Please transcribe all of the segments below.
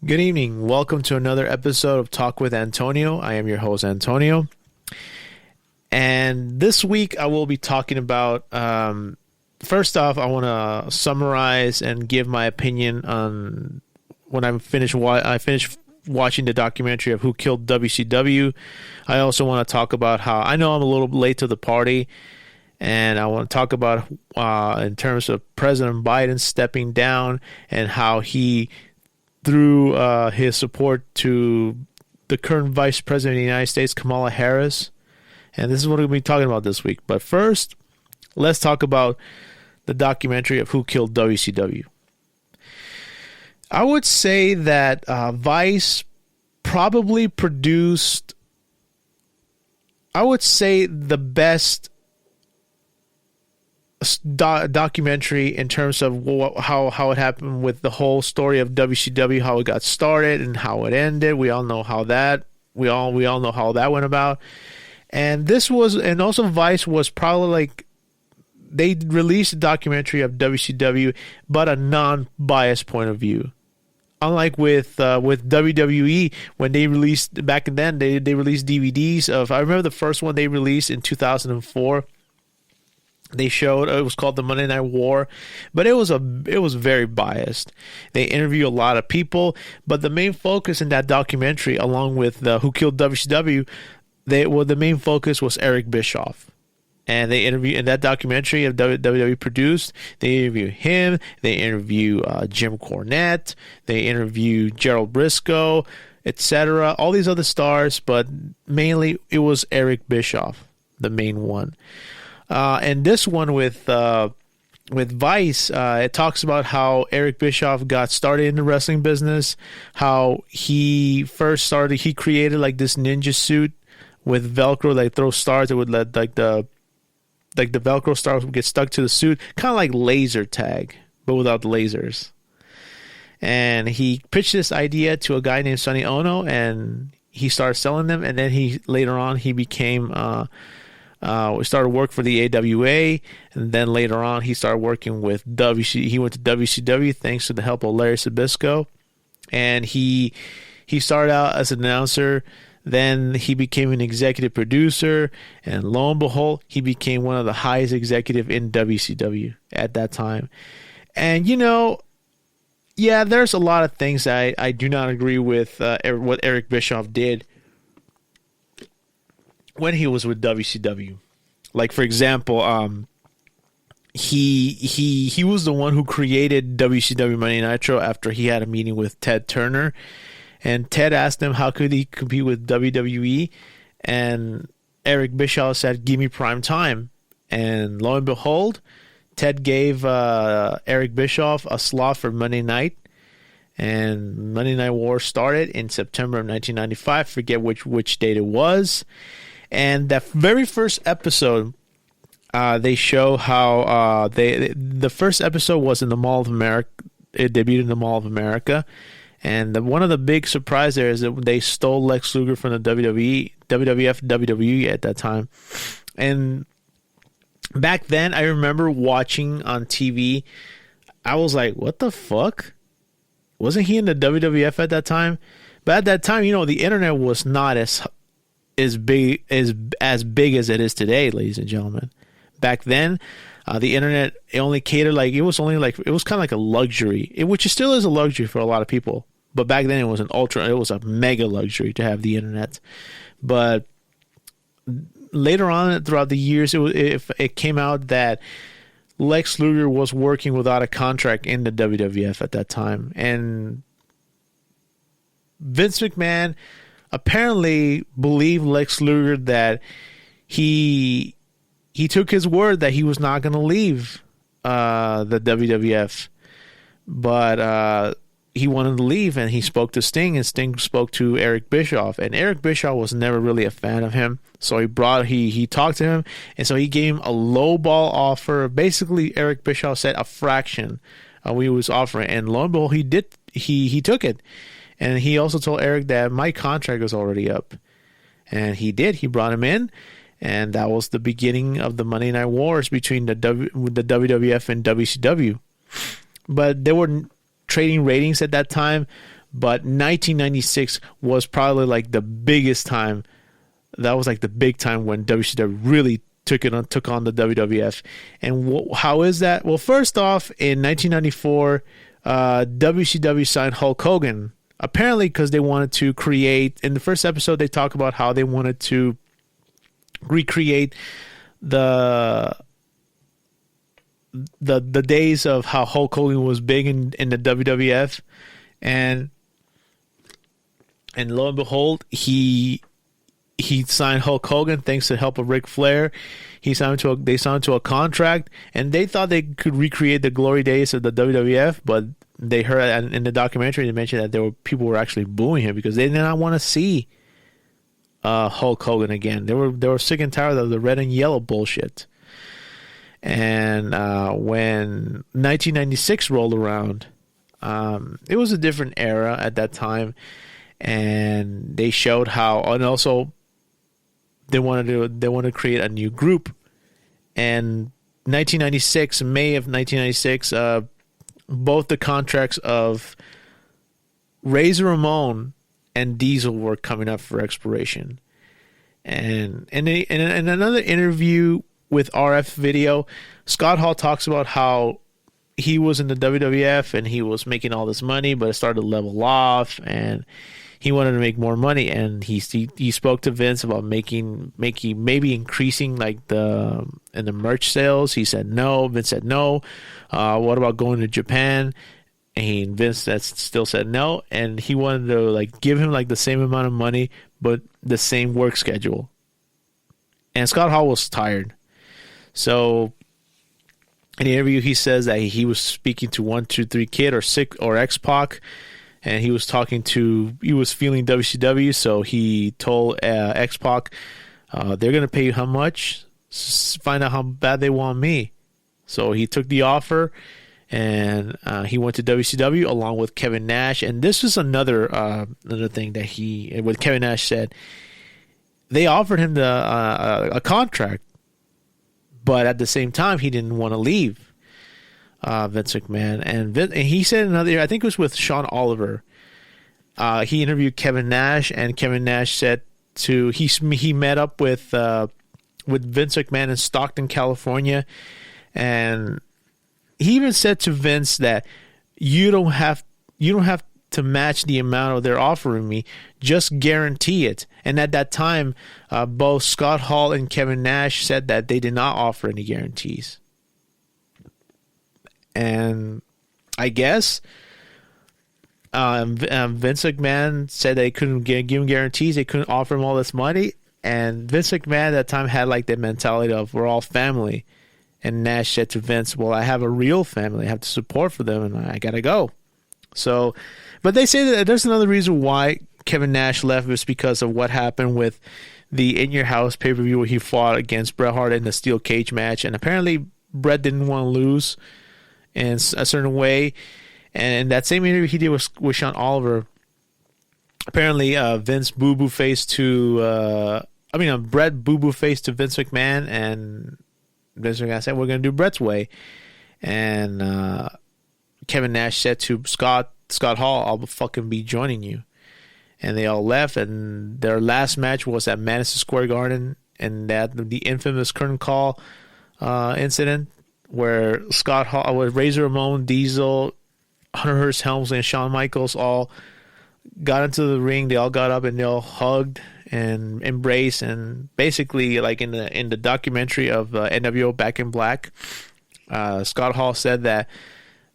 Good evening. Welcome to another episode of Talk with Antonio. I am your host, Antonio. And this week I will be talking about, first off, I want to summarize and give my opinion on when I finished watching the documentary of Who Killed WCW. I also want to talk about how I know I'm a little late to the party, and I want to talk about in terms of President Biden stepping down and how he through his support to the current Vice President of the United States, Kamala Harris. And this is what we're going to be talking about this week. But first, let's talk about the documentary of Who Killed WCW. I would say that Vice probably produced, I would say, the best documentary in terms of how it happened with the whole story of WCW, how it got started and how it ended. We all know how that we all know how that went about. And this was, and also Vice was probably like, they released a documentary of WCW, but a non-biased point of view. Unlike with WWE, when they released back then, they released DVDs of. I remember the first one they released in 2004. They showed it was called the Monday Night War, but it was very biased. They interview a lot of people, but the main focus in that documentary, along with Who Killed WCW, the main focus was Eric Bischoff. And they interview in that documentary of WWE produced. They interview him. They interview Jim Cornette. They interview Gerald Briscoe, etc. All these other stars, but mainly it was Eric Bischoff, the main one. And this one with Vice, it talks about how Eric Bischoff got started in the wrestling business, how he first started. He created like this ninja suit with Velcro, like throw stars that would let like the Velcro stars would get stuck to the suit, kind of like laser tag, but without the lasers. And he pitched this idea to a guy named Sonny Ono, and he started selling them. And then later on he became. We started work for the AWA, and then later on he started working with WC. He went to WCW thanks to the help of Larry Sabisco, and he started out as an announcer. Then he became an executive producer, and lo and behold, he became one of the highest executive in WCW at that time. And there's a lot of things I do not agree with what Eric Bischoff did when he was with WCW. Like, for example, he was the one who created WCW Monday Nitro after he had a meeting with Ted Turner, and Ted asked him how could he compete with WWE, and Eric Bischoff said, "Give me prime time." And lo and behold, Ted gave Eric Bischoff a slot for Monday night, and Monday Night War started in September of 1995. Forget which date it was. And that very first episode, they show how the first episode was in the Mall of America. It debuted in the Mall of America, and one of the big surprise there is that they stole Lex Luger from the WWE at that time. And back then, I remember watching on TV. I was like, "What the fuck? Wasn't he in the WWF at that time?" But at that time, the internet was not as big as it is today, ladies and gentlemen. Back then, the internet, it only catered it was kind of like a luxury, which still is a luxury for a lot of people. But back then, it was a mega luxury to have the internet. But later on, throughout the years, it came out that Lex Luger was working without a contract in the WWF at that time, and Vince McMahon apparently believed Lex Luger that he took his word that he was not going to leave the WWF, but he wanted to leave, and he spoke to Sting, and Sting spoke to Eric Bischoff, and Eric Bischoff was never really a fan of him, so he talked to him, and so he gave him a lowball offer. Basically, Eric Bischoff said a fraction of what he was offering, and lo and behold, he took it. And he also told Eric that my contract was already up. And he did. He brought him in. And that was the beginning of the Monday Night Wars between the WWF and WCW. But they were trading ratings at that time. But 1996 was probably like the biggest time. That was like the big time when WCW really took on the WWF. And how is that? Well, first off, in 1994, WCW signed Hulk Hogan. Apparently, because they wanted to create. In the first episode, they talk about how they wanted to recreate the days of how Hulk Hogan was big in the WWF, and lo and behold, he signed Hulk Hogan thanks to the help of Ric Flair. They signed to a contract, and they thought they could recreate the glory days of the WWF, but they heard in the documentary they mentioned that people were actually booing him because they did not want to see Hulk Hogan again. They were sick and tired of the red and yellow bullshit. And when 1996 rolled around, it was a different era at that time, and they showed how. And also, they wanted to create a new group. And May of 1996, both the contracts of Razor Ramon and Diesel were coming up for expiration. And in another interview with RF Video, Scott Hall talks about how he was in the WWF and he was making all this money, but it started to level off, and he wanted to make more money. And he spoke to Vince about making maybe increasing like the merch sales. He said no. Vince said no. What about going to Japan? And Vince still said no. And he wanted to like give him like the same amount of money, but the same work schedule. And Scott Hall was tired. So in the interview, he says that he was speaking to 1-2-3 Kid or X-Pac, and he was feeling WCW, so he told X-Pac, they're going to pay you how much? Find out how bad they want me. So he took the offer, and he went to WCW along with Kevin Nash. And this was another thing that what Kevin Nash said. They offered him a contract, but at the same time, he didn't want to leave Vince McMahon. And he said another, I think it was with Sean Oliver. He interviewed Kevin Nash, and Kevin Nash said he met up with Vince McMahon in Stockton, California, and he even said to Vince that you don't have to match the amount they're offering me, just guarantee it. And at that time, both Scott Hall and Kevin Nash said that they did not offer any guarantees. And I guess Vince McMahon said they couldn't give him guarantees, they couldn't offer him all this money. And Vince McMahon at that time had like the mentality of we're all family. And Nash said to Vince, well, I have a real family, I have to support for them, and I gotta go. So, but they say that there's another reason why Kevin Nash left, was because of what happened with the In Your House pay-per-view where he fought against Bret Hart in the steel cage match. And apparently Bret didn't want to lose in a certain way. And that same interview he did with Sean Oliver, apparently Vince boo-boo faced to, Bret boo-boo faced to Vince McMahon, and Vince McMahon said, we're going to do Bret's way. And Kevin Nash said to Scott Hall, I'll fucking be joining you. And they all left, and their last match was at Madison Square Garden, and the infamous curtain call incident where Scott Hall, with Razor Ramon, Diesel, Hunter Hearst Helmsley, and Shawn Michaels all got into the ring. They all got up and they all hugged and embraced, and basically, like in the documentary of NWO Back in Black, Scott Hall said that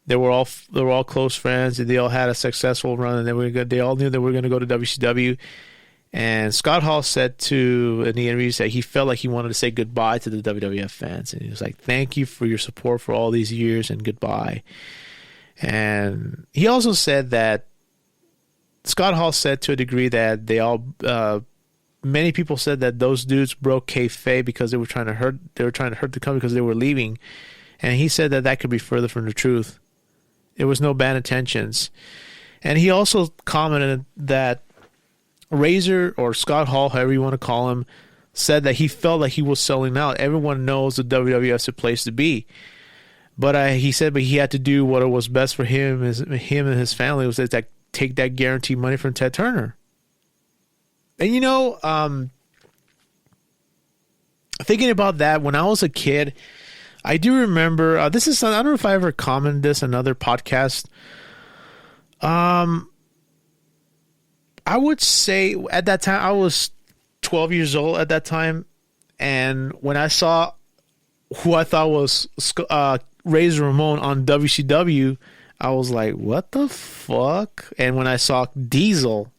they were all close friends, and they all had a successful run, and they all knew they were going to go to WCW. And Scott Hall said in the interview that he felt like he wanted to say goodbye to the WWF fans, and he was like, "Thank you for your support for all these years, and goodbye." And he also said that Scott Hall said to a degree that many people said that those dudes broke kayfabe because they were trying to hurt the company because they were leaving, and he said that could be further from the truth. There was no bad intentions. And he also commented that Razor, or Scott Hall, however you want to call him, said that he felt like he was selling out. Everyone knows the WWF's a place to be. But he said he had to do what was best for him and his family. It was that take that guaranteed money from Ted Turner. And thinking about that, when I was a kid, I do remember, I don't know if I ever commented this in another podcast. I would say at that time, I was 12 years old at that time. And when I saw who I thought was Razor Ramon on WCW, I was like, what the fuck? And when I saw Diesel,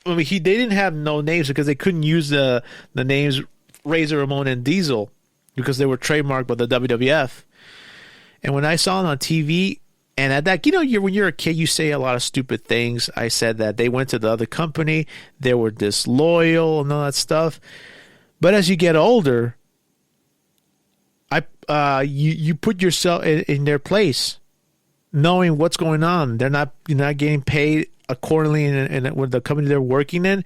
I mean, they didn't have no names because they couldn't use the names Razor Ramon and Diesel because they were trademarked by the WWF. And when I saw it on TV, and at that, when you're a kid, you say a lot of stupid things. I said that they went to the other company, they were disloyal and all that stuff. But as you get older, you put yourself in their place, knowing what's going on. You're not getting paid accordingly in with the company they're working in,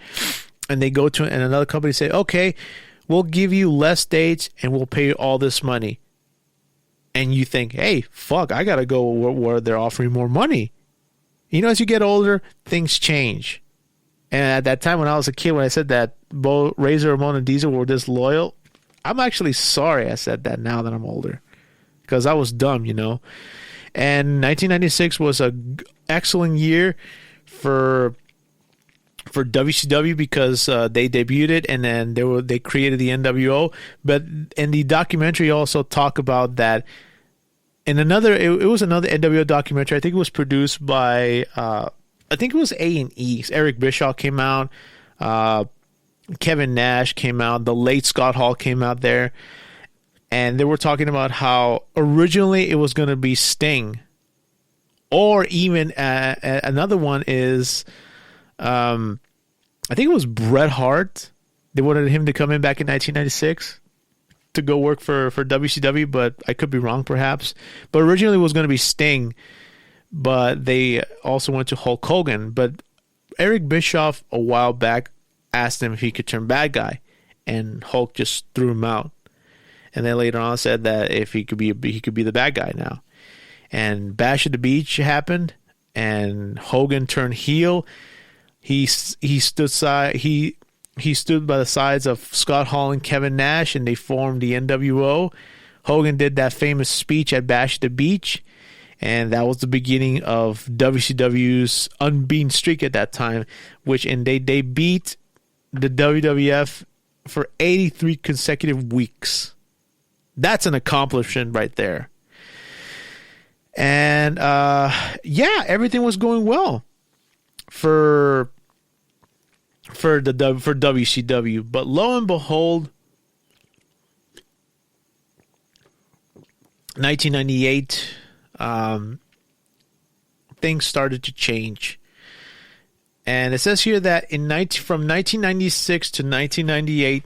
and they go to another company and say, okay, we'll give you less dates and we'll pay you all this money. And you think, hey, fuck, I got to go where they're offering more money. As you get older, things change. And at that time when I was a kid, when I said that both Razor Ramon and Diesel were disloyal, I'm actually sorry I said that now that I'm older. Because I was dumb, And 1996 was an excellent year for WCW because they debuted and then they created the NWO. But in the documentary also talk about that. In it was another NWO documentary. I think it was produced by I think it was A&E. Eric Bischoff came out. Kevin Nash came out. The late Scott Hall came out there. And they were talking about how originally it was going to be Sting. Or even another one is, I think it was Bret Hart. They wanted him to come in back in 1996 to go work for WCW, but I could be wrong perhaps. But originally it was going to be Sting, but they also went to Hulk Hogan. But Eric Bischoff a while back asked him if he could turn bad guy, and Hulk just threw him out. And then later on said that if he could be the bad guy now. And Bash at the Beach happened, and Hogan turned heel. He stood by the sides of Scott Hall and Kevin Nash, and they formed the NWO. Hogan did that famous speech at Bash at the Beach, and that was the beginning of WCW's unbeaten streak at that time, they beat the WWF for 83 consecutive weeks. That's an accomplishment right there. And everything was going well for WCW, but lo and behold, 1998, things started to change. And it says here that from 1996 to 1998,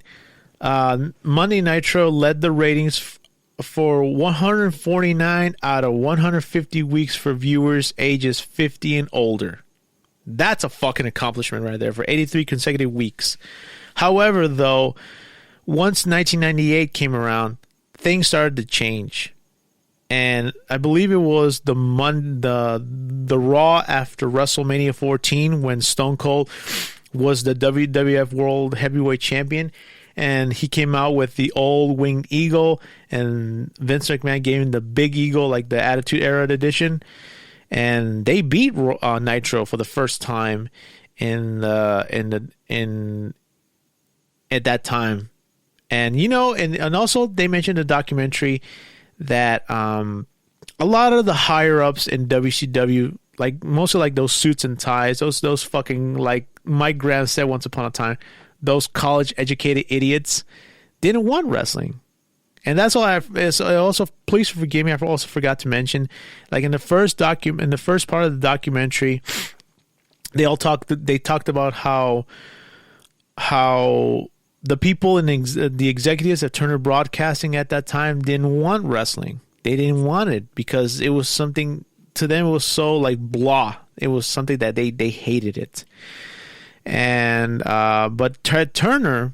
Monday Nitro led the ratings for 149 out of 150 weeks for viewers ages 50 and older. That's a fucking accomplishment right there for 83 consecutive weeks. However, though, once 1998 came around, things started to change. And I believe it was the Raw after WrestleMania 14 when Stone Cold was the WWF World Heavyweight Champion. And he came out with the old winged eagle, and Vince McMahon gave him the big eagle, like the Attitude Era edition. And they beat Nitro for the first time at that time. And and also they mentioned in the documentary that a lot of the higher ups in WCW, like mostly like those suits and ties, those fucking, like Mike Graham said once upon a time, those college educated idiots didn't want wrestling. And that's all I also, please forgive me, I also forgot to mention, like in the first part of the documentary, they talked about how the people in the executives at Turner Broadcasting at that time didn't want wrestling. They didn't want it because it was something, to them it was so like blah. It was something that they hated it. And but Ted Turner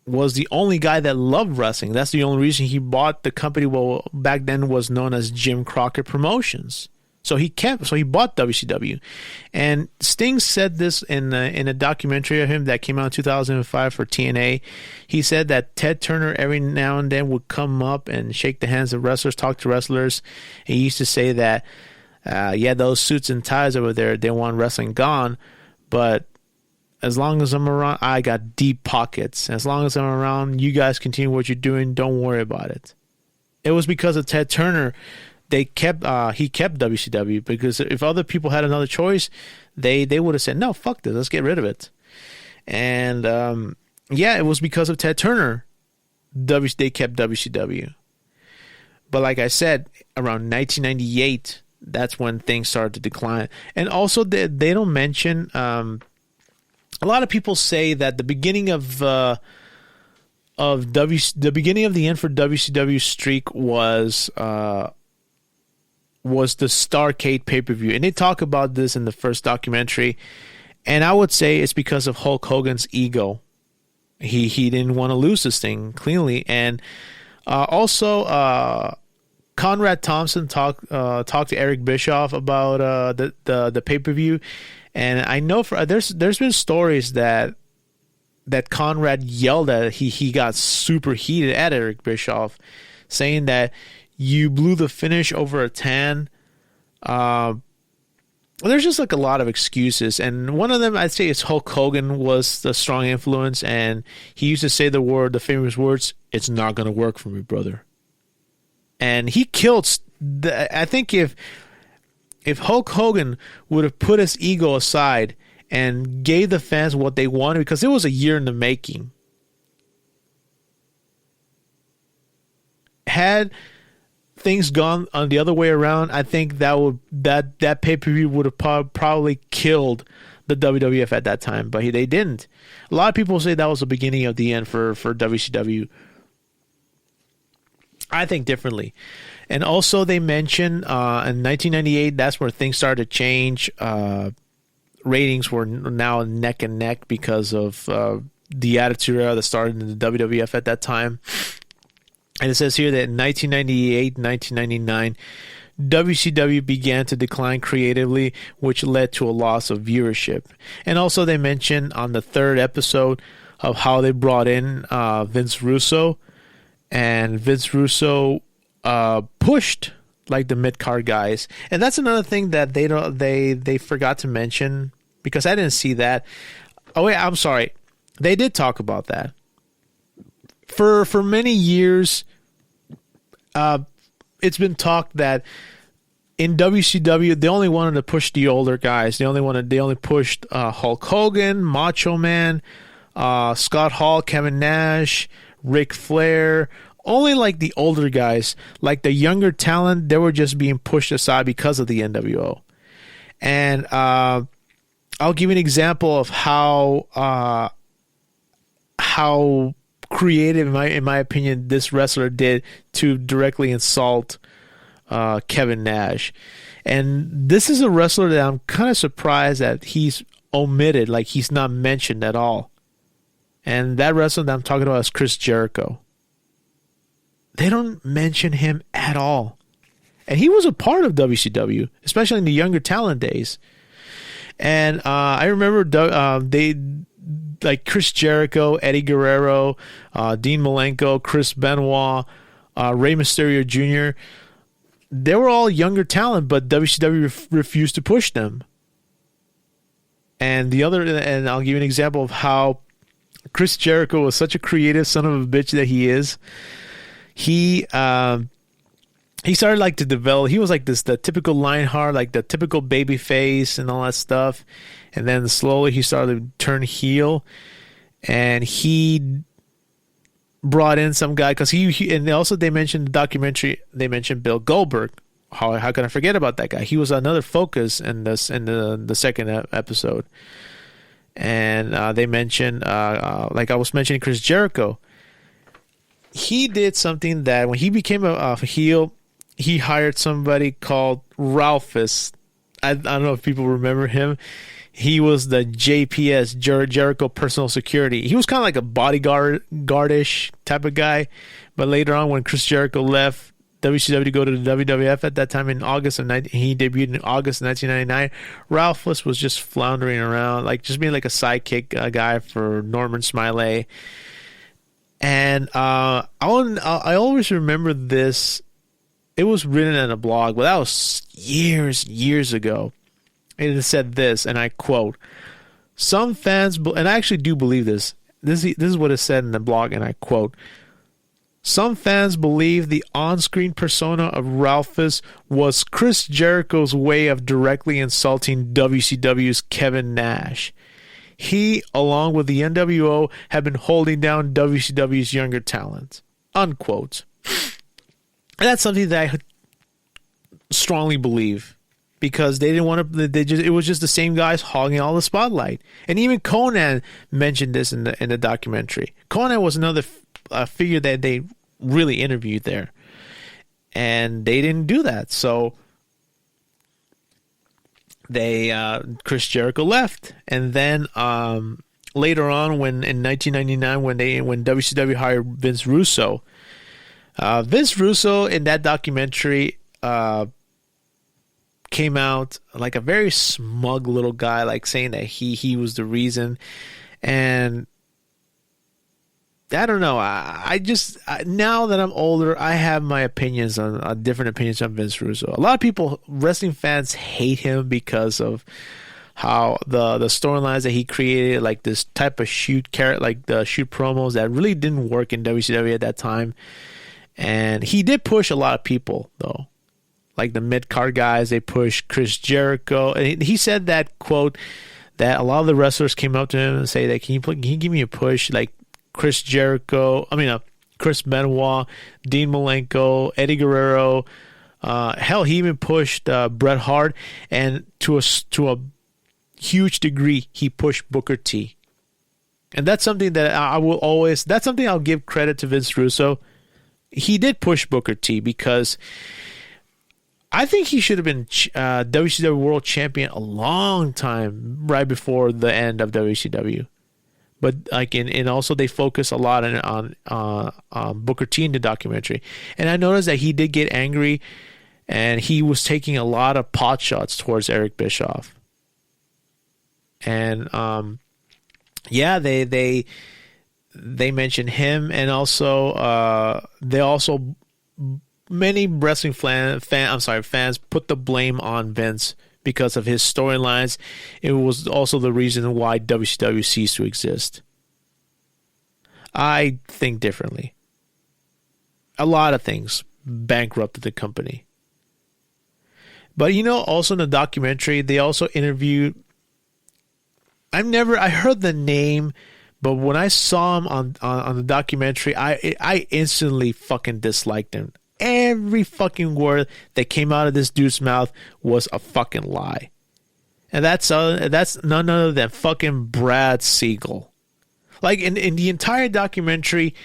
was the only guy that loved wrestling. That's the only reason he bought the company. Well, back then was known as Jim Crockett Promotions. So he bought WCW, and Sting said this in a documentary of him that came out in 2005 for TNA. He said that Ted Turner every now and then would come up and shake the hands of wrestlers, talk to wrestlers. He used to say that, yeah, those suits and ties over there, they want wrestling gone, but as long as I'm around, I got deep pockets. As long as I'm around, you guys continue what you're doing. Don't worry about it. It was because of Ted Turner. He kept WCW, because if other people had another choice, they would have said, no, fuck this, let's get rid of it. And yeah, it was because of Ted Turner they kept WCW. But like I said, around 1998, that's when things started to decline. And also they don't mention, a lot of people say that the beginning of the beginning of the end for WCW streak was the Starrcade pay-per-view. And they talk about this in the first documentary. And I would say it's because of Hulk Hogan's ego. He didn't want to lose this thing cleanly. And also Conrad Thompson talked to Eric Bischoff about the pay-per-view. And I know there's been stories that Conrad yelled at, he got super heated at Eric Bischoff, saying that you blew the finish over a tan. There's just like a lot of excuses, and one of them I'd say is Hulk Hogan was the strong influence, and he used to say the famous words, "It's not gonna work for me, brother." And he killed. I think if Hulk Hogan would have put his ego aside and gave the fans what they wanted, because it was a year in the making, had things gone on the other way around, I think that pay-per-view would have probably killed the WWF at that time, but they didn't. A lot of people say that was the beginning of the end for WCW. I think differently. And also they mentioned in 1998, that's where things started to change. Ratings were now neck and neck because of the Attitude Era that started in the WWF at that time. And it says here that in 1998, 1999, WCW began to decline creatively, which led to a loss of viewership. And also they mentioned on the third episode of how they brought in Vince Russo. And Vince Russo pushed like the mid-card guys. And that's another thing that they forgot to mention, because I didn't see that. Oh wait, I'm sorry. They did talk about that. For many years, it's been talked that in WCW they only wanted to push the older guys. They only pushed Hulk Hogan, Macho Man, Scott Hall, Kevin Nash, Ric Flair. Only like the older guys, like the younger talent, they were just being pushed aside because of the NWO. And I'll give you an example of how creative, in my opinion, this wrestler did to directly insult Kevin Nash. And this is a wrestler that I'm kind of surprised that he's omitted, like he's not mentioned at all. And that wrestler that I'm talking about is Chris Jericho. They don't mention him at all. And he was a part of WCW, especially in the younger talent days. And I remember like Chris Jericho, Eddie Guerrero, Dean Malenko, Chris Benoit, Rey Mysterio Jr., they were all younger talent, but WCW refused to push them. And I'll give you an example of how Chris Jericho was such a creative son of a bitch that he is. He started like to develop. He was like the typical Lionheart, like the typical baby face and all that stuff. And then slowly he started to turn heel, and he brought in some guy because he and also they mentioned the documentary. They mentioned Bill Goldberg. How can I forget about that guy? He was another focus in the second episode. And they mentioned like I was mentioning Chris Jericho. He did something that when he became a heel, he hired somebody called Ralphus. I don't know if people remember him. He was the JPS, Jericho Personal Security. He was kind of like a bodyguard-ish type of guy. But later on, when Chris Jericho left, WCW to go to the WWF at that time in August of he debuted in August of 1999. Ralphus was just floundering around, like just being like a sidekick guy for Norman Smiley. And I always remember this. It was written in a blog, but that was years ago. It said this, and I quote: "Some fans, and I actually do believe this. This is what it said in the blog, and I quote: Some fans believe the on-screen persona of Ralphus was Chris Jericho's way of directly insulting WCW's Kevin Nash. He, along with the NWO, have been holding down WCW's younger talent." Unquote. And that's something that I strongly believe, because they didn't want to. It was just the same guys hogging all the spotlight. And even Conan mentioned this in the documentary. Conan was another figure that they really interviewed there, and they didn't do that. So Chris Jericho left, and then later on, when in 1999, when WCW hired Vince Russo. Vince Russo in that documentary came out like a very smug little guy, like saying that he was the reason. And I don't know. Now that I'm older, I have my opinions on different opinions on Vince Russo. A lot of people, wrestling fans, hate him because of how the storylines that he created, like this type of shoot promos that really didn't work in WCW at that time. And he did push a lot of people, though. Like the mid-card guys, they pushed Chris Jericho. And he said that, quote, that a lot of the wrestlers came up to him and say that, can you give me a push? Like Chris Benoit, Dean Malenko, Eddie Guerrero. Hell, he even pushed Bret Hart. And to a huge degree, he pushed Booker T. And that's something that that's something I'll give credit to Vince Russo. He did push Booker T, because I think he should have been WCW World Champion a long time right before the end of WCW. But like and also they focus a lot on Booker T in the documentary, and I noticed that he did get angry, and he was taking a lot of pot shots towards Eric Bischoff. And they mentioned him, and also many wrestling fans put the blame on Vince because of his storylines. It was also the reason why WCW ceased to exist. I think differently. A lot of things bankrupted the company. But also in the documentary, they also interviewed. I heard the name, but when I saw him on the documentary, I instantly fucking disliked him. Every fucking word that came out of this dude's mouth was a fucking lie. And that's none other than fucking Brad Siegel. Like in the entire documentary,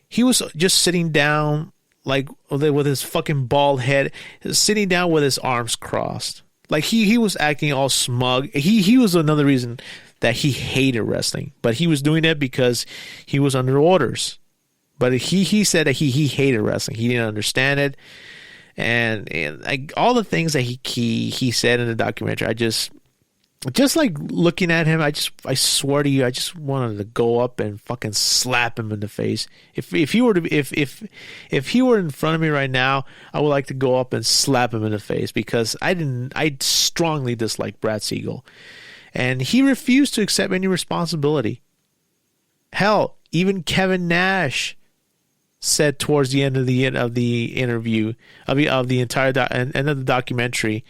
he was just sitting down, like with his fucking bald head, sitting down with his arms crossed. Like he was acting all smug. He was another reason that he hated wrestling, but he was doing it because he was under orders. But he said that he hated wrestling. He didn't understand it, and like all the things that he said in the documentary, I just like looking at him. I swear to you, I just wanted to go up and fucking slap him in the face. If he were in front of me right now, I would like to go up and slap him in the face, because I strongly dislike Brad Siegel. And he refused to accept any responsibility. Hell, even Kevin Nash said towards the end of the interview of the entire end of the documentary,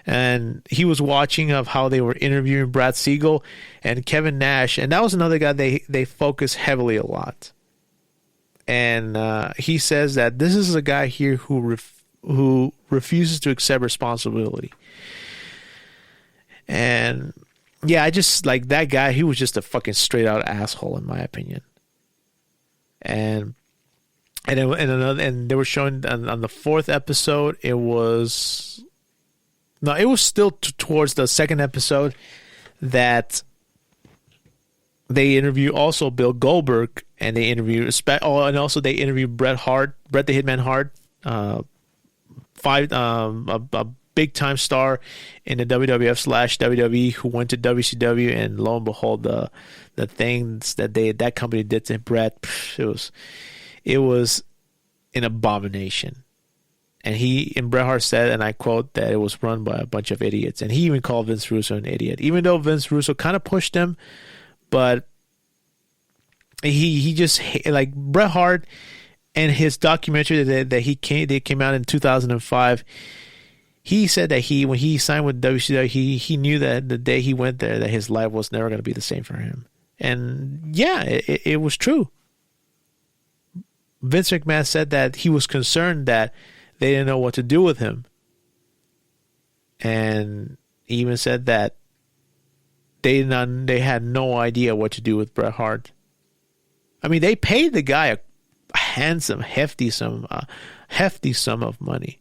and he was watching of how they were interviewing Brad Siegel and Kevin Nash, and that was another guy they focus heavily a lot. And he says that this is a guy here who refuses to accept responsibility. And yeah, I just like that guy. He was just a fucking straight out asshole, in my opinion. And they were showing on the fourth episode. It was still towards the second episode that they interview also Bill Goldberg, and they interview Bret the Hitman Hart, a big time star in the WWF / WWE who went to WCW, and lo and behold, the things that company did to Bret, it was an abomination. And Bret Hart said, and I quote, that it was run by a bunch of idiots. And he even called Vince Russo an idiot, even though Vince Russo kind of pushed him, but he just, like, Bret Hart and his documentary that came out in 2005. He said that when he signed with WCW, he knew that the day he went there that his life was never going to be the same for him. And yeah, it was true. Vince McMahon said that he was concerned that they didn't know what to do with him. And he even said that they had no idea what to do with Bret Hart. I mean, they paid the guy a handsome, hefty sum of money.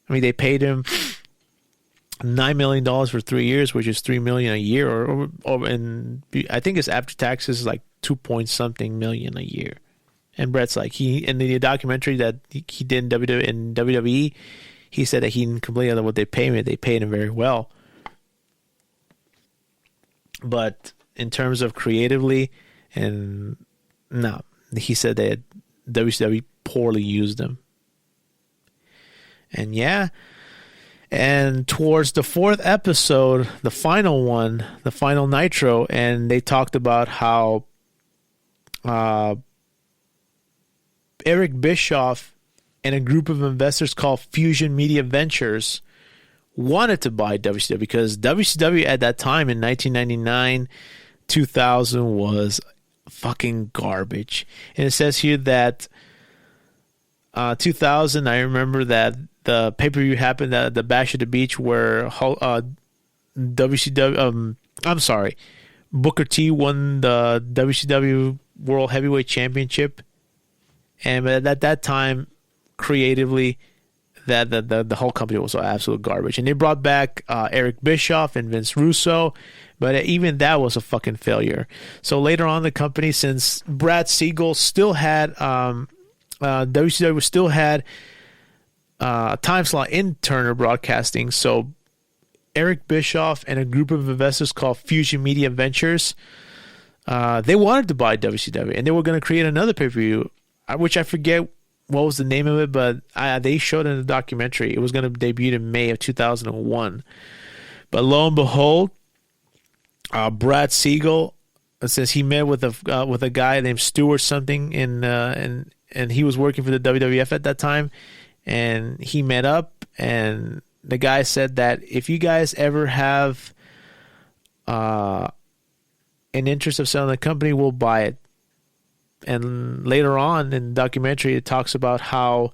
I mean, they paid him $9 million for 3 years, which is $3 million a year, and I think his after taxes is like 2-point-something million a year. And Bret's like, in the documentary that he did in WWE, he said that he didn't complain about what they paid him. They paid him very well. But in terms of creatively, and no, he said that WCW poorly used him. And yeah, and towards the fourth episode, the final one, the final Nitro, and they talked about how Eric Bischoff and a group of investors called Fusion Media Ventures wanted to buy WCW because WCW at that time in 1999, 2000 was fucking garbage. And it says here that 2000, I remember that the pay-per-view happened at the Bash at the Beach where Booker T won the WCW World Heavyweight Championship. And at that time, creatively, that the whole company was absolute garbage. And they brought back Eric Bischoff and Vince Russo, but even that was a fucking failure. So later on, the company, since Brad Siegel still had WCW still had a time slot in Turner Broadcasting, so Eric Bischoff and a group of investors called Fusion Media Ventures, they wanted to buy WCW, and they were going to create another pay-per-view, which I forget what was the name of it, but they showed in the documentary. It was going to debut in May of 2001. But lo and behold, Brad Siegel, says he met with a guy named Stewart something, and he was working for the WWF at that time, and he met up, and the guy said that if you guys ever have an interest of selling the company, we'll buy it. And later on in the documentary, it talks about how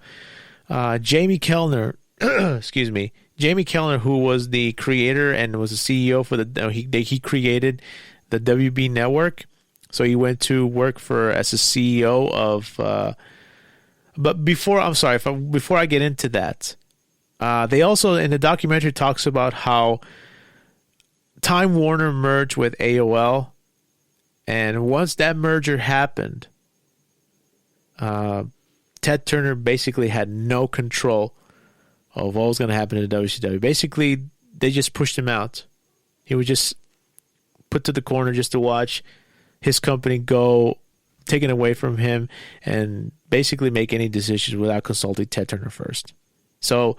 Jamie Kellner, Jamie Kellner, who was the creator and was the CEO for he created the WB Network. So he went to work as a CEO of. But before I get into that, they also in the documentary talks about how Time Warner merged with AOL, and once that merger happened, Ted Turner basically had no control of what was going to happen to WCW. Basically, they just pushed him out. He was just put to the corner just to watch his company go taken away from him and basically make any decisions without consulting Ted Turner first. So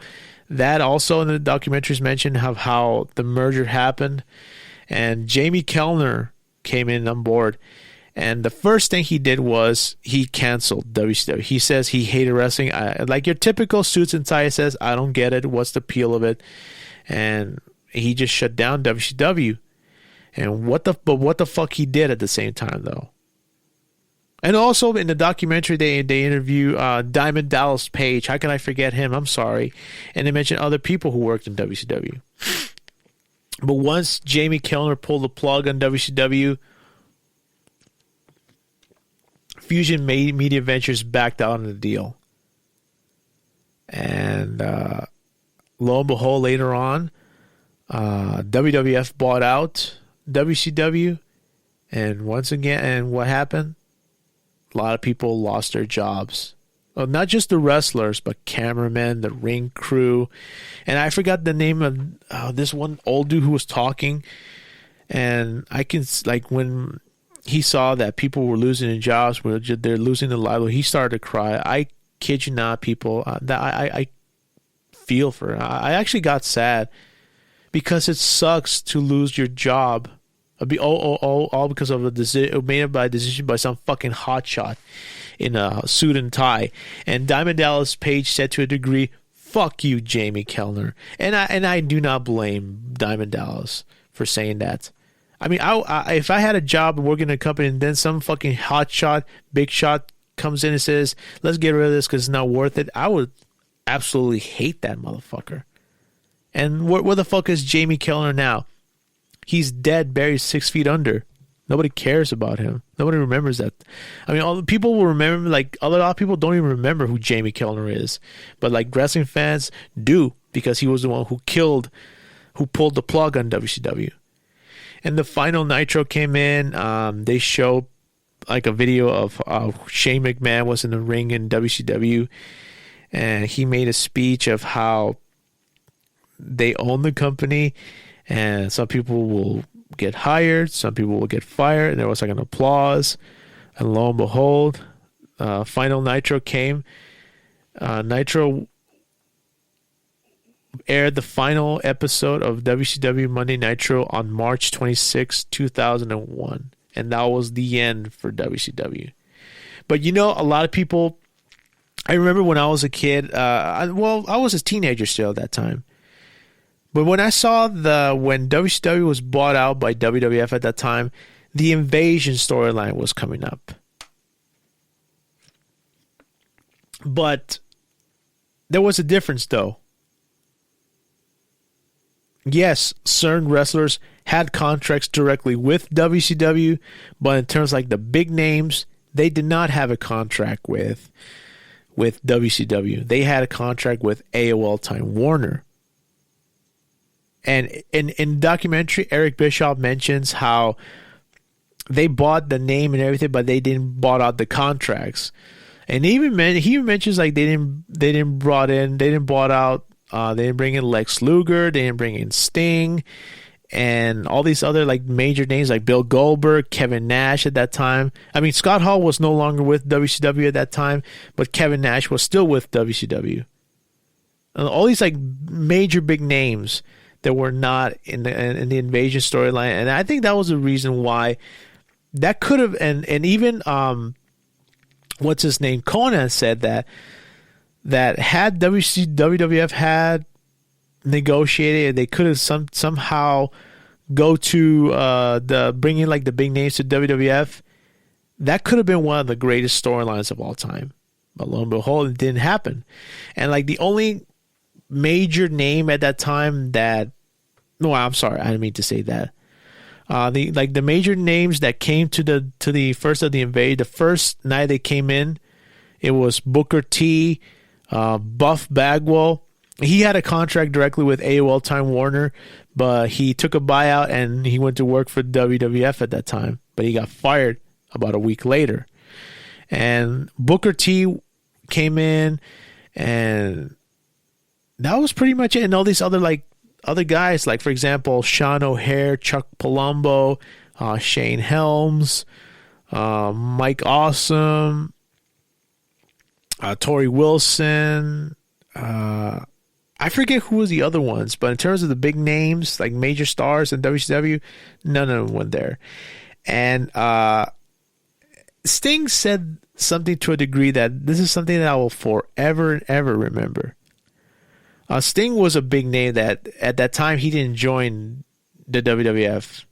that also in the documentaries mentioned how the merger happened, and Jamie Kellner came in on board. And the first thing he did was he canceled WCW. He says he hated wrestling. Like your typical suits and ties says, I don't get it. What's the appeal of it? And he just shut down WCW. And what the fuck he did at the same time though. And also in the documentary, they interview Diamond Dallas Page. How can I forget him? I'm sorry. And they mention other people who worked in WCW. But once Jamie Kellner pulled the plug on WCW, Fusion Media Ventures backed out on the deal. And lo and behold, later on, WWF bought out WCW. And once again, and what happened? A lot of people lost their jobs. Not just the wrestlers, but cameramen, the ring crew. And I forgot the name of this one old dude who was talking. And I can, like, when he saw that people were losing their jobs, they're losing their livelihood, he started to cry. I kid you not, people. I feel for it. I actually got sad because it sucks to lose your job. All because of a decision made by a decision by some fucking hotshot in a suit and tie. And Diamond Dallas Page said to a degree, "Fuck you, Jamie Kellner." And I do not blame Diamond Dallas for saying that. I mean, if I had a job working in a company and then some fucking hotshot, big shot comes in and says, "Let's get rid of this because it's not worth it," I would absolutely hate that motherfucker. And where the fuck is Jamie Kellner now? He's dead, buried 6 feet under. Nobody cares about him. Nobody remembers that. I mean, all the people will remember, like, a lot of people don't even remember who Jamie Kellner is. But, like, wrestling fans do, because he was the one who pulled the plug on WCW. And the final Nitro came in. They showed, like, a video of Shane McMahon was in the ring in WCW. And he made a speech of how they own the company. And some people will get hired, some people will get fired, and there was like an applause. And lo and behold, final Nitro came. Nitro aired the final episode of WCW Monday Nitro on March 26, 2001. And that was the end for WCW. But you know, a lot of people, I remember when I was a kid, I was a teenager still at that time. But when I saw when WCW was bought out by WWF at that time, the Invasion storyline was coming up. But there was a difference, though. Yes, certain wrestlers had contracts directly with WCW, but in terms like the big names, they did not have a contract with WCW. They had a contract with AOL Time Warner. And in documentary, Eric Bischoff mentions how they bought the name and everything, but they didn't bought out the contracts. And he even mentions like they didn't bring in Lex Luger, they didn't bring in Sting, and all these other like major names like Bill Goldberg, Kevin Nash at that time. I mean, Scott Hall was no longer with WCW at that time, but Kevin Nash was still with WCW. And all these like major big names that were not in the Invasion storyline, and I think that was the reason why that could have, and even what's his name, Conan said that had WWF had negotiated, they could have somehow go to the bringing like the big names to WWF. That could have been one of the greatest storylines of all time, but lo and behold, it didn't happen. And like the only major name at that time I'm sorry, I didn't mean to say that. The major names that came to the first of the Invade, the first night they came in, it was Booker T, Buff Bagwell. He had a contract directly with AOL Time Warner, but he took a buyout and he went to work for WWF at that time. But he got fired about a week later. And Booker T came in, and that was pretty much it. And all these other guys, like for example, Sean O'Hare, Chuck Palumbo, Shane Helms, Mike Awesome, Tori Wilson. I forget who was the other ones, but in terms of the big names, like major stars in WCW, none of them went there. And Sting said something to a degree that this is something that I will forever and ever remember. Sting was a big name that at that time he didn't join the WWF.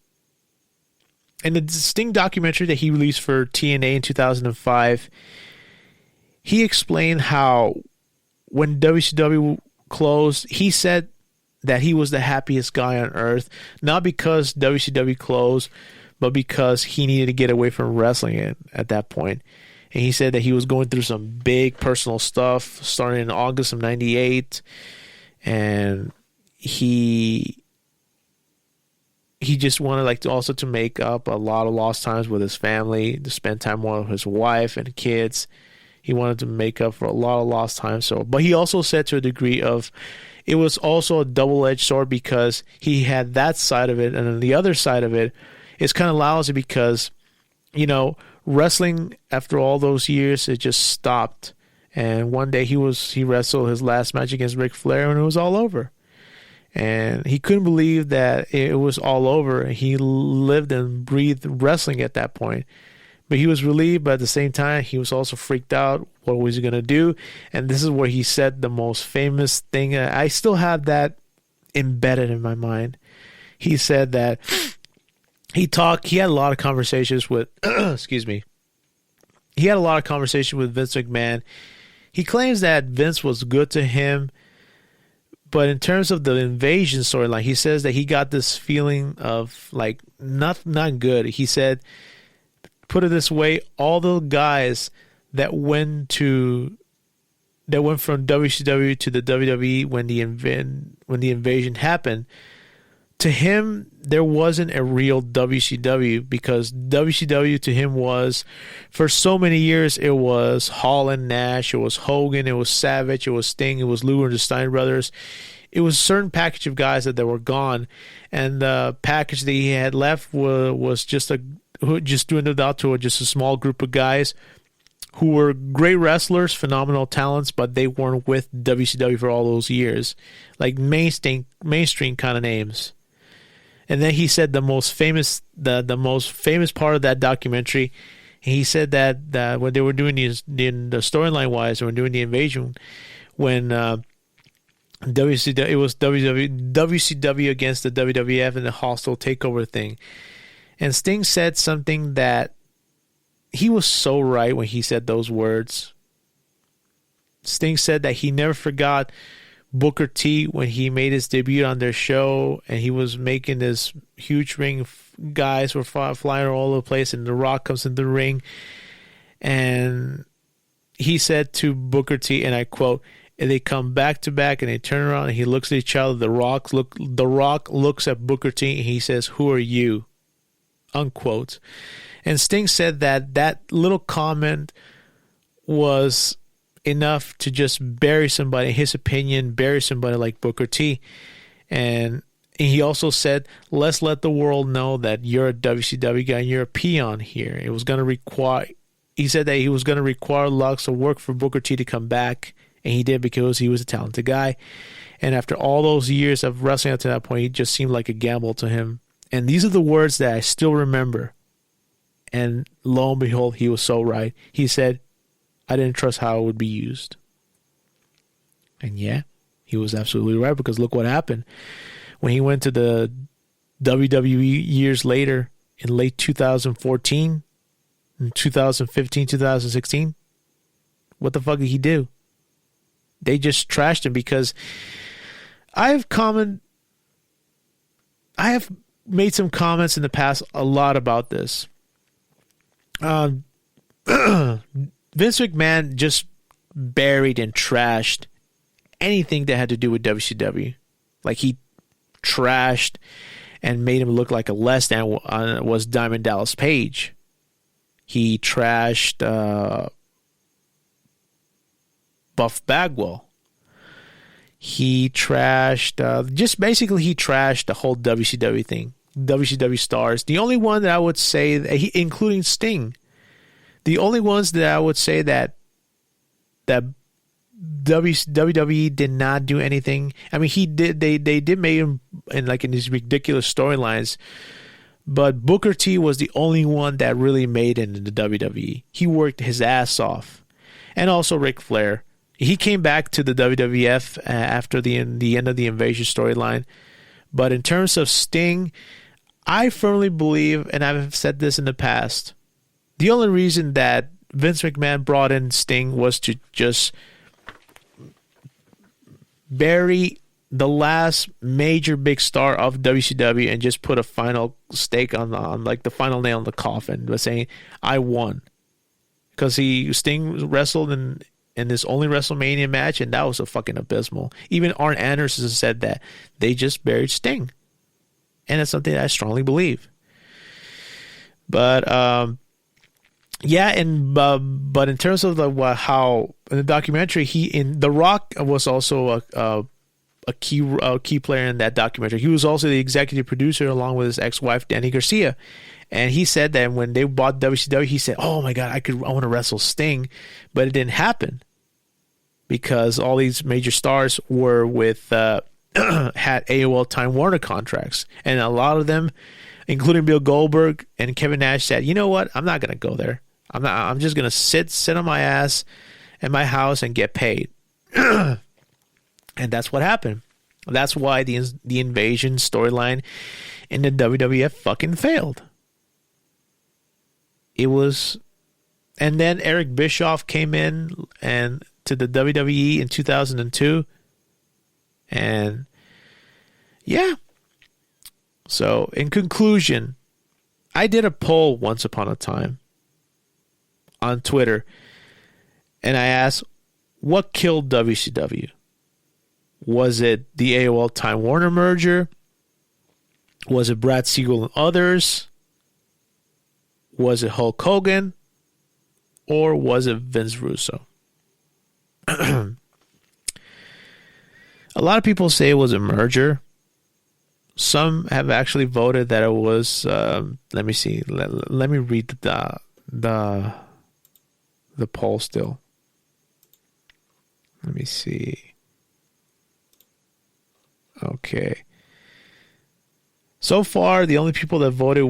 In the Sting documentary that he released for TNA in 2005, he explained how when WCW closed, he said that he was the happiest guy on earth, not because WCW closed, but because he needed to get away from wrestling at that point. And he said that he was going through some big personal stuff starting in August of 98. And he just wanted to make up a lot of lost times with his family, to spend time more with his wife and kids. He wanted to make up for a lot of lost time. So, but he also said to a degree of, it was also a double-edged sword because he had that side of it, and then the other side of it is kind of lousy because, you know, wrestling after all those years, it just stopped. And one day he wrestled his last match against Ric Flair, and it was all over. And he couldn't believe that it was all over. He lived and breathed wrestling at that point. But he was relieved, but at the same time, he was also freaked out. What was he going to do? And this is where he said the most famous thing. I still have that embedded in my mind. He said that he had a lot of conversations with, excuse me. He had a lot of conversations with Vince McMahon. He claims that Vince was good to him. But in terms of the invasion storyline, he says that he got this feeling of like not good. He said, put it this way, all the guys that went from WCW to the WWE when the invasion happened, to him there wasn't a real WCW, because WCW to him was, for so many years, it was Hall and Nash, it was Hogan, it was Savage, it was Sting, it was Luger and the Steiner Brothers. It was a certain package of guys that were gone, and the package that he had left was just dwindled out to just a small group of guys who were great wrestlers, phenomenal talents, but they weren't with WCW for all those years, like mainstream kind of names. And then he said the most famous part of that documentary, he said that when they were doing the storyline wise, when doing the invasion, when WCW against the WWF and the hostile takeover thing, and Sting said something that he was so right when he said those words. Sting said that he never forgot Booker T when he made his debut on their show, and he was making this huge ring. Guys were flying all over the place, and The Rock comes in the ring, and he said to Booker T, and I quote, and they come back to back, and they turn around, and he looks at each other. The Rock looks at Booker T, and he says, "Who are you?" Unquote. And Sting said that little comment was enough to just bury somebody, in his opinion, bury somebody like Booker T. And he also said, let's let the world know that you're a WCW guy and you're a peon here. It was going to require, he said that he was going to require lots of work for Booker T to come back, and he did, because he was a talented guy. And after all those years of wrestling up to that point, he just seemed like a gamble to him. And these are the words that I still remember. And lo and behold, he was so right. He said, I didn't trust how it would be used. And yeah, he was absolutely right, because look what happened. When he went to the WWE years later, in late 2014, in 2015, 2016, what the fuck did he do? They just trashed him, because I have made some comments in the past a lot about this. Vince McMahon just buried and trashed anything that had to do with WCW. Like, he trashed and made him look like a less than was Diamond Dallas Page. He trashed Buff Bagwell. He trashed, he trashed the whole WCW thing. WCW stars. The only one that I would say, including Sting, the only ones that I would say that WWE did not do anything. I mean, they did make him in these ridiculous storylines, but Booker T was the only one that really made it in the WWE. He worked his ass off. And also Ric Flair. He came back to the WWF after the end of the Invasion storyline. But in terms of Sting, I firmly believe, and I've said this in the past, the only reason that Vince McMahon brought in Sting was to just bury the last major big star of WCW and just put a final stake on the final nail in the coffin by saying, I won. Because Sting wrestled in this only WrestleMania match, and that was a fucking abysmal. Even Arn Anderson said that they just buried Sting. And it's something that I strongly believe. But Yeah, and but in terms of how in the documentary, The Rock was also a key player in that documentary. He was also the executive producer along with his ex-wife Danny Garcia, and he said that when they bought WCW, he said, "Oh my God, I want to wrestle Sting," but it didn't happen because all these major stars were with had AOL Time Warner contracts, and a lot of them, including Bill Goldberg and Kevin Nash, said, "You know what? I'm not gonna go there. I'm just gonna sit on my ass in my house and get paid." And that's what happened. That's why the invasion storyline in the WWF fucking failed. It was, and then Eric Bischoff came in and to the WWE in 2002, and yeah. So in conclusion, I did a poll once upon a time on Twitter, and I asked, what killed WCW? Was it the AOL Time Warner merger? Was it Brad Siegel and others? Was it Hulk Hogan? Or was it Vince Russo? A lot of people say it was a merger. Some have actually voted that it was. Let me see. Let me read the poll still. Let me see. Okay. So far, the only people that voted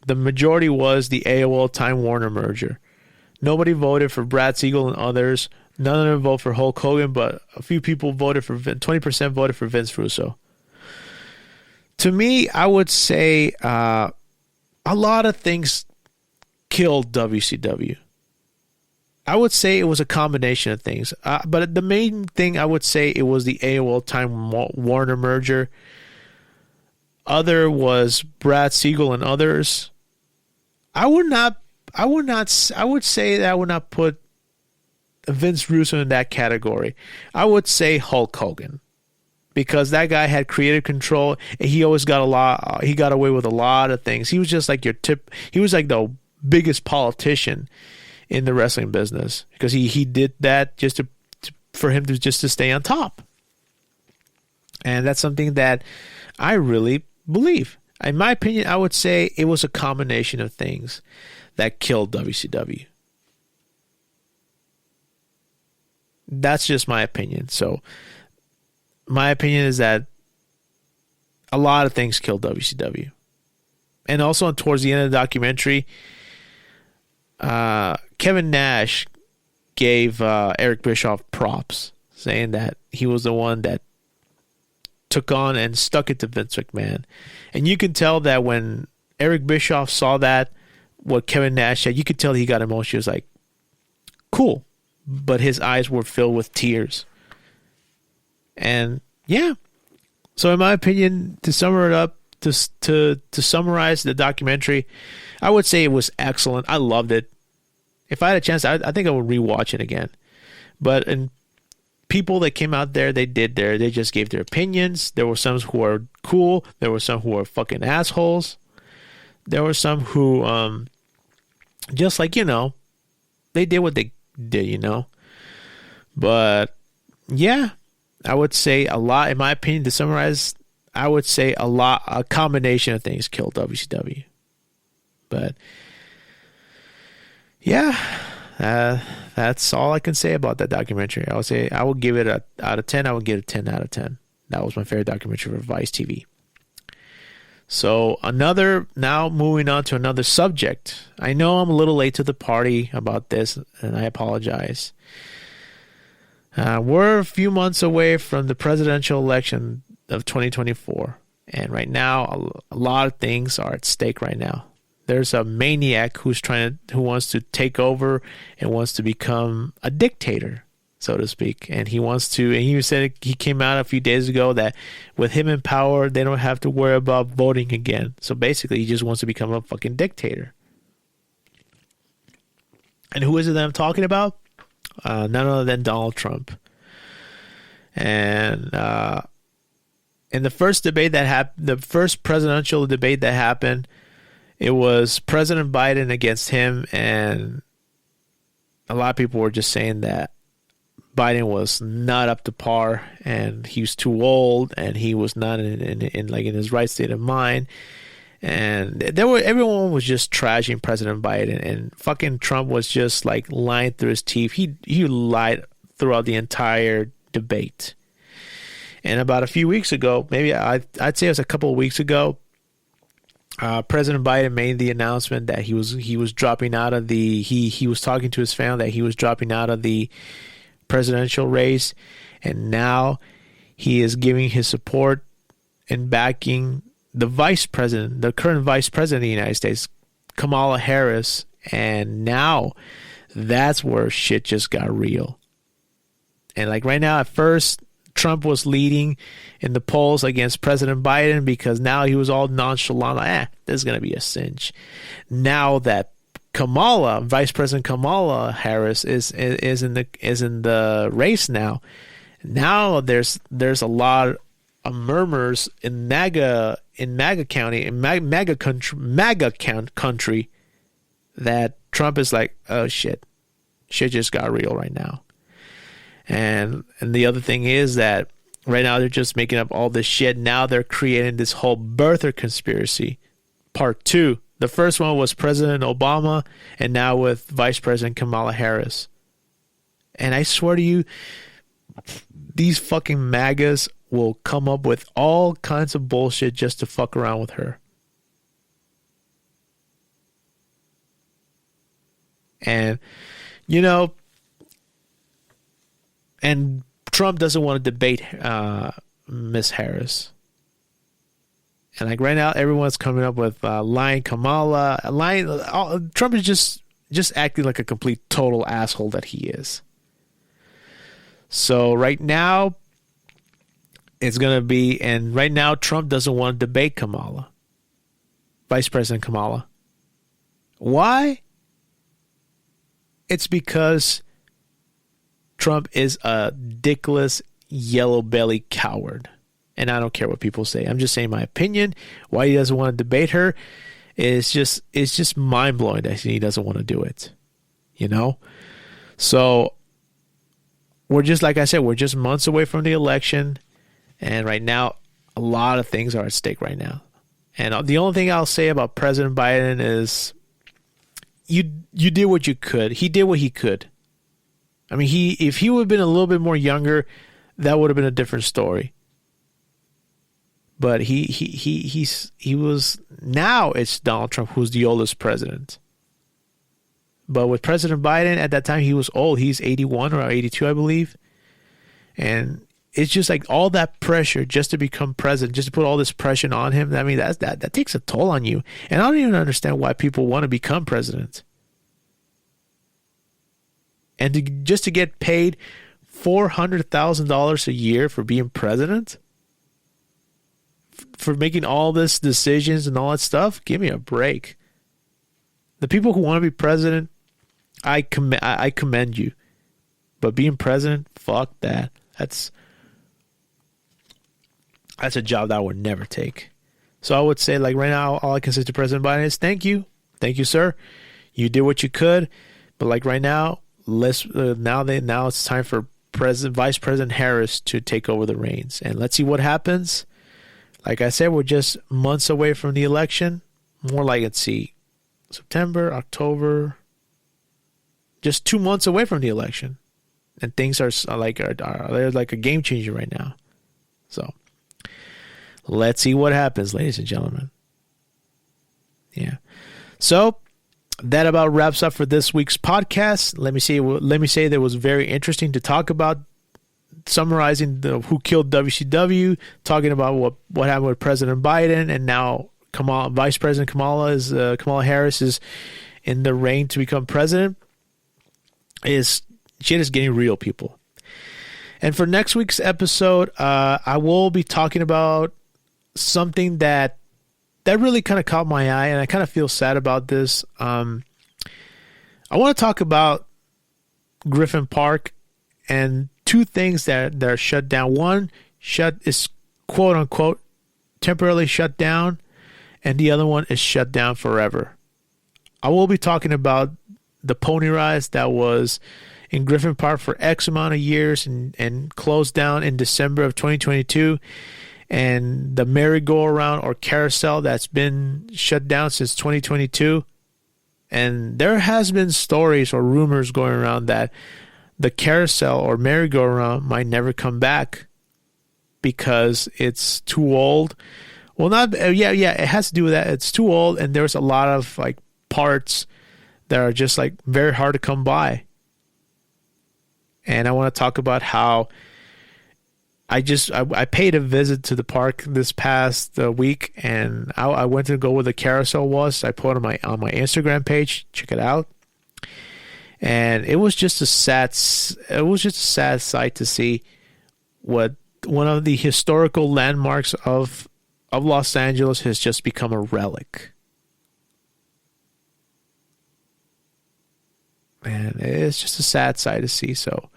the majority was the AOL Time Warner merger. Nobody voted for Brad Siegel and others. None of them voted for Hulk Hogan, but a few people voted for 20% voted for Vince Russo. To me, I would say a lot of things killed WCW. I would say it was a combination of things. But the main thing I would say it was the AOL Time Warner merger. Other was Brad Siegel and others. I would say that I would not put Vince Russo in that category. I would say Hulk Hogan, because that guy had creative control and he always he got away with a lot of things. He was just like he was like the biggest politician in the wrestling business, because he did that just for him to stay on top. And that's something that I really believe. In my opinion, I would say it was a combination of things that killed WCW. That's just my opinion. So my opinion is that a lot of things killed WCW. And also towards the end of the documentary, Kevin Nash gave Eric Bischoff props, saying that he was the one that took on and stuck it to Vince McMahon. And you can tell that when Eric Bischoff saw that, what Kevin Nash said, you could tell he got emotional. He was like, cool. But his eyes were filled with tears. And yeah. So in my opinion, to sum it up, to summarize the documentary, I would say it was excellent. I loved it. If I had a chance, I think I would rewatch it again. But people that came out there, they just gave their opinions. There were some who were cool. There were some who were fucking assholes. There were some who, just like, they did what they did, But yeah, I would say a lot, in my opinion, to summarize, I would say a combination of things killed WCW. But yeah, that's all I can say about that documentary. I would say I would give it out of 10. I would give it 10 out of 10. That was my favorite documentary for Vice TV. So now moving on to another subject. I know I'm a little late to the party about this, and I apologize. We're a few months away from the presidential election of 2024. And right now, a lot of things are at stake right now. There's a maniac who wants to take over and wants to become a dictator, so to speak. And he said he came out a few days ago that with him in power, they don't have to worry about voting again. So basically, he just wants to become a fucking dictator. And who is it that I'm talking about? None other than Donald Trump. And in the first debate that happened, the first presidential debate that happened, It was President Biden against him, and a lot of people were just saying that Biden was not up to par, and he was too old, and he was not in like in his right state of mind. And everyone was just trashing President Biden, and fucking Trump was just like lying through his teeth. He lied throughout the entire debate. And about a few weeks ago, maybe I'd say it was a couple of weeks ago, President Biden made the announcement that he was dropping out of the he was talking to his family that he was dropping out of the presidential race, and now he is giving his support and backing the current vice president of the United States, Kamala Harris. And now that's where shit just got real. And like right now, at first, Trump was leading in the polls against President Biden because now he was all nonchalant. This is going to be a cinch. Now that Vice President Kamala Harris is in the race now there's a lot of murmurs in MAGA country that Trump is like, oh shit just got real right now. And the other thing is that right now they're just making up all this shit. Now they're creating this whole birther conspiracy, part 2. The first one was President Obama, and now with Vice President Kamala Harris. And I swear to you, these fucking MAGAs will come up with all kinds of bullshit just to fuck around with her. And, and Trump doesn't want to debate Miss Harris. And like right now, everyone's coming up with lying Kamala. Trump is just acting like a complete total asshole that he is. So right now, it's going to be, and right now, Trump doesn't want to debate Kamala, Vice President Kamala. Why? It's because Trump is a dickless, yellow belly coward. And I don't care what people say. I'm just saying my opinion. Why he doesn't want to debate her is just mind blowing that he doesn't want to do it. So we're just, like I said, we're just months away from the election. And right now, a lot of things are at stake right now. And the only thing I'll say about President Biden is you did what you could. He did what he could. I mean, if he would have been a little bit more younger, that would have been a different story. But he was, now it's Donald Trump who's the oldest president. But with President Biden, at that time, he was old. He's 81 or 82, I believe. And it's just like all that pressure just to become president, just to put all this pressure on him. I mean, that takes a toll on you. And I don't even understand why people want to become president. And just to get paid $400,000 a year for being president? For making all this decisions and all that stuff? Give me a break. The people who want to be president, I commend you. But being president, fuck that. That's a job that I would never take. So I would say, like right now, all I can say to President Biden is thank you. Thank you, sir. You did what you could. But like right now, now it's time for Vice President Harris to take over the reins. And let's see what happens. Like I said, we're just months away from the election. More like, let's see, September, October. Just 2 months away from the election. And things are like a game changer right now. So let's see what happens, ladies and gentlemen. Yeah. So that about wraps up for this week's podcast. Let me say that it was very interesting to talk about, summarizing who killed WCW, talking about what happened with President Biden, and now Vice President Kamala Harris is in the reign to become president. Shit is getting real, people. And for next week's episode, I will be talking about something that really kind of caught my eye, and I kind of feel sad about this. I want to talk about Griffin Park and two things that are shut down. One is quote unquote temporarily shut down, and the other one is shut down forever. I will be talking about the pony rise that was in Griffin Park for X amount of years and closed down in December of 2022, and the merry-go-round or carousel that's been shut down since 2022. And there has been stories or rumors going around that the carousel or merry-go-round might never come back because it's too old. Well, it has to do with that. It's too old, and there's a lot of like parts that are just like very hard to come by. And I want to talk about how I paid a visit to the park this past week, and I went to go where the carousel was. I put it on my Instagram page. Check it out. And it was just a sad sight to see what one of the historical landmarks of Los Angeles has just become a relic. Man, it's just a sad sight to see. So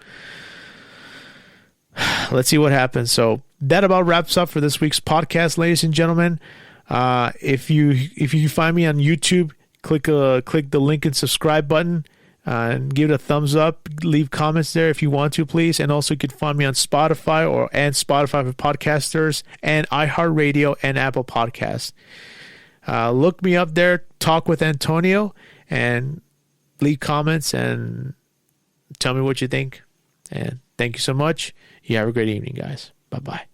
let's see what happens. So that about wraps up for this week's podcast, ladies and gentlemen. If you find me on YouTube, click the link and subscribe button, and give it a thumbs up. Leave comments there if you want to, please. And also you can find me on Spotify and Spotify for podcasters, and iHeartRadio and Apple Podcasts. Look me up there. Talk with Antonio, and leave comments and tell me what you think. And thank you so much. You have a great evening, guys. Bye-bye.